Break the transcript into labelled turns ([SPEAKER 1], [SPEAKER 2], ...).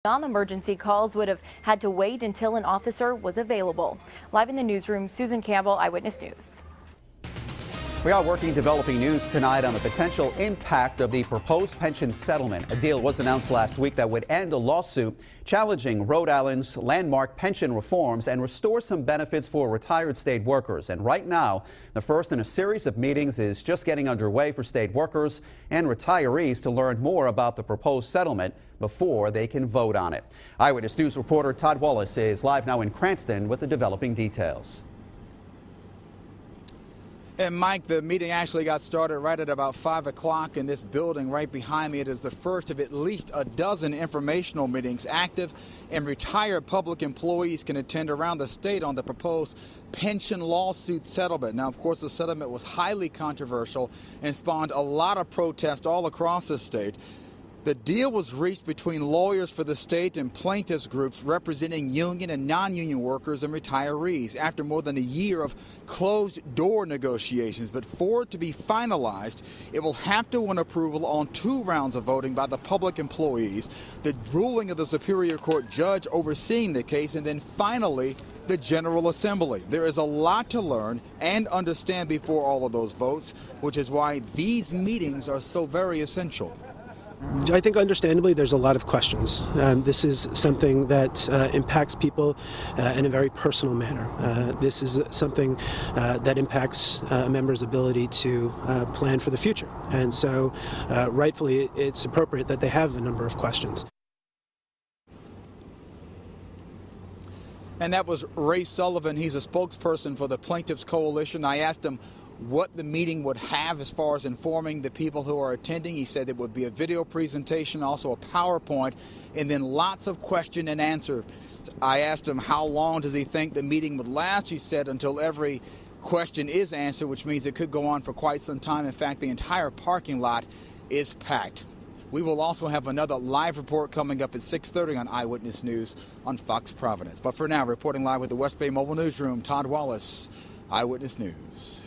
[SPEAKER 1] Non-emergency calls would have had to wait until an officer was available. Live in the newsroom, Susan Campbell, Eyewitness News.
[SPEAKER 2] We are working developing news tonight on the potential impact of the proposed pension settlement. A deal was announced last week that would end a lawsuit challenging Rhode Island's landmark pension reforms and restore some benefits for retired state workers. And right now, the first in a series of meetings is just getting underway for state workers and retirees to learn more about the proposed settlement before they can vote on it. Eyewitness News reporter Todd Wallace is live now in Cranston with the developing details.
[SPEAKER 3] And Mike, the meeting actually got started right at about 5 o'clock in this building right behind me. It is the first of at least a dozen informational meetings. Active and retired public employees can attend around the state on the proposed pension lawsuit settlement. Now, of course, the settlement was highly controversial and spawned a lot of protest all across the state. The deal was reached between lawyers for the state and plaintiffs groups representing union and non-union workers and retirees after more than a year of closed-door negotiations. But for it to be finalized, it will have to win approval on 2 rounds of voting by the public employees, the ruling of the Superior Court judge overseeing the case, and then finally the General Assembly. There is a lot to learn and understand before all of those votes, which is why these meetings are so very essential.
[SPEAKER 4] I think understandably there's a lot of questions. This is something that impacts people in a very personal manner. This is something that impacts a member's ability to plan for the future. And so rightfully it's appropriate that they have a number of questions.
[SPEAKER 3] And that was Ray Sullivan. He's a spokesperson for the Plaintiffs Coalition. I asked him what the meeting would have as far as informing the people who are attending. He said it would be a video presentation, also a PowerPoint, and then lots of question and answer. I asked him how long does he think the meeting would last. He said until every question is answered, which means it could go on for quite some time. In fact, the entire parking lot is packed. We will also have another live report coming up at 6:30 on Eyewitness News on Fox Providence. But for now, reporting live with the West Bay Mobile Newsroom, Todd Wallace, Eyewitness News.